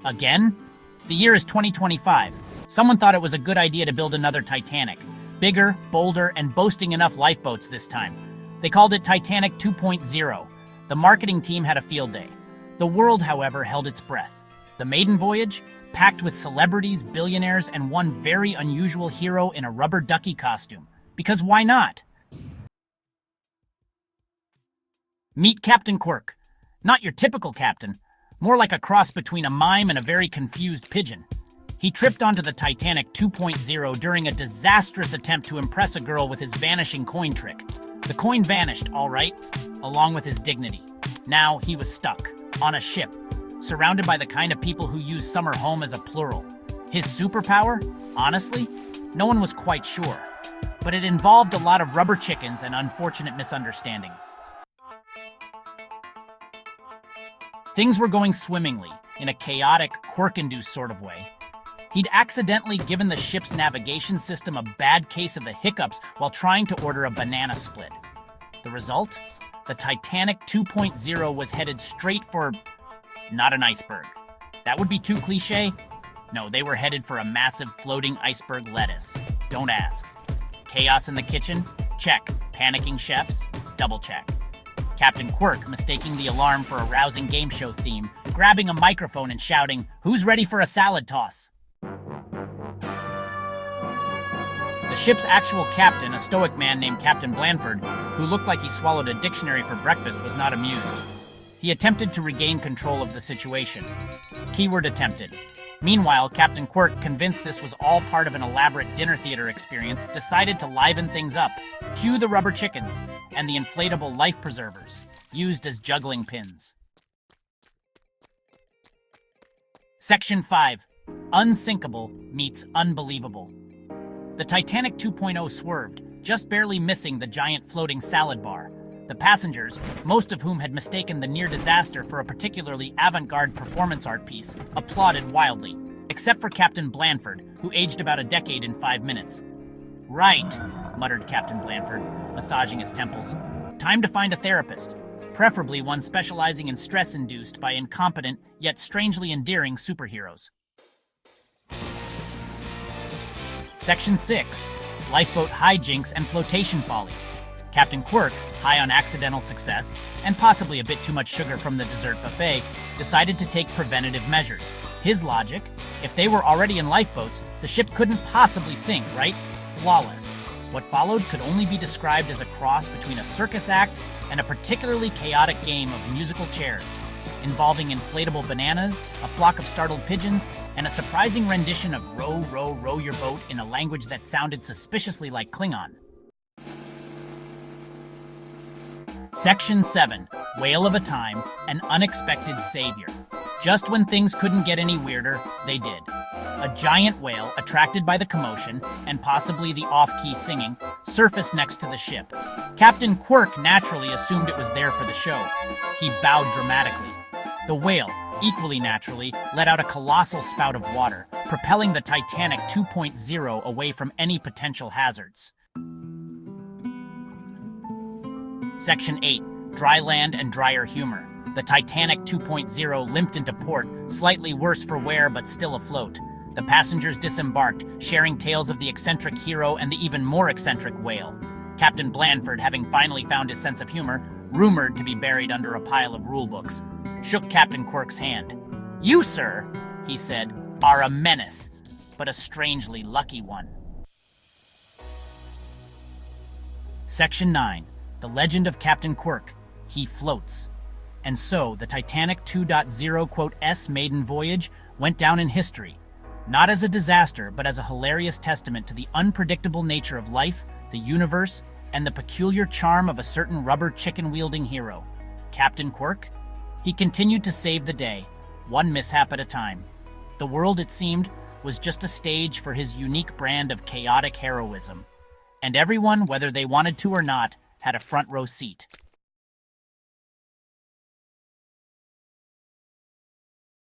Again? The year is 2025. Someone thought it was a good idea to build another Titanic. Bigger, bolder, and boasting enough lifeboats this time. They called it Titanic 2.0. The marketing team had a field day. The world, however, held its breath. The maiden voyage, packed with celebrities, billionaires, and one very unusual hero in a rubber ducky costume. Because why not? Meet Captain Quirk. Not your typical captain. More like a cross between a mime and a very confused pigeon. He tripped onto the Titanic 2.0 during a disastrous attempt to impress a girl with his vanishing coin trick. The coin vanished, all right, along with his dignity. Now he was stuck, on a ship, surrounded by the kind of people who use summer home as a plural. His superpower? Honestly, no one was quite sure. But it involved a lot of rubber chickens and unfortunate misunderstandings. Things were going swimmingly, in a chaotic, quirk-induced sort of way. He'd accidentally given the ship's navigation system a bad case of the hiccups while trying to order a banana split. The result? The Titanic 2.0 was headed straight for... not an iceberg. That would be too cliché? No, they were headed for a massive floating iceberg lettuce. Don't ask. Chaos in the kitchen? Check. Panicking chefs? Double check. Captain Quirk mistaking the alarm for a rousing game show theme, grabbing a microphone and shouting, "Who's ready for a salad toss?" The ship's actual captain, a stoic man named Captain Blanford, who looked like he swallowed a dictionary for breakfast, was not amused. He attempted to regain control of the situation. Keyword attempted. Meanwhile, Captain Quirk, convinced this was all part of an elaborate dinner theater experience, decided to liven things up. Cue the rubber chickens and the inflatable life preservers, used as juggling pins. Section 5. Unsinkable meets unbelievable. The Titanic 2.0 swerved, just barely missing the giant floating salad bar. The passengers, most of whom had mistaken the near disaster for a particularly avant-garde performance art piece, applauded wildly, except for Captain Blanford, who aged about a decade in 5 minutes. "Right," muttered Captain Blanford, massaging his temples. "Time to find a therapist, preferably one specializing in stress induced by incompetent yet strangely endearing superheroes." Section 6. Lifeboat hijinks and flotation follies. Captain Quirk, high on accidental success, and possibly a bit too much sugar from the dessert buffet, decided to take preventative measures. His logic: if they were already in lifeboats, the ship couldn't possibly sink, right? Flawless. What followed could only be described as a cross between a circus act and a particularly chaotic game of musical chairs, involving inflatable bananas, a flock of startled pigeons, and a surprising rendition of "Row, row, row your boat" in a language that sounded suspiciously like Klingon. Section 7. Whale of a Time, an unexpected savior. Just when things couldn't get any weirder, they did. A giant whale, attracted by the commotion, and possibly the off-key singing, surfaced next to the ship. Captain Quirk naturally assumed it was there for the show. He bowed dramatically. The whale, equally naturally, let out a colossal spout of water, propelling the Titanic 2.0 away from any potential hazards. Section 8. Dry land and drier humor. The Titanic 2.0 limped into port, slightly worse for wear but still afloat. The passengers disembarked, sharing tales of the eccentric hero and the even more eccentric whale. Captain Blanford, having finally found his sense of humor, rumored to be buried under a pile of rulebooks, shook Captain Quirk's hand. "You, sir," he said, "are a menace, but a strangely lucky one." Section 9. The Legend of Captain Quirk. He floats. And so, the Titanic 2.0 maiden voyage went down in history, not as a disaster, but as a hilarious testament to the unpredictable nature of life, the universe, and the peculiar charm of a certain rubber chicken-wielding hero. Captain Quirk? He continued to save the day, one mishap at a time. The world, it seemed, was just a stage for his unique brand of chaotic heroism. And everyone, whether they wanted to or not, had a front row seat.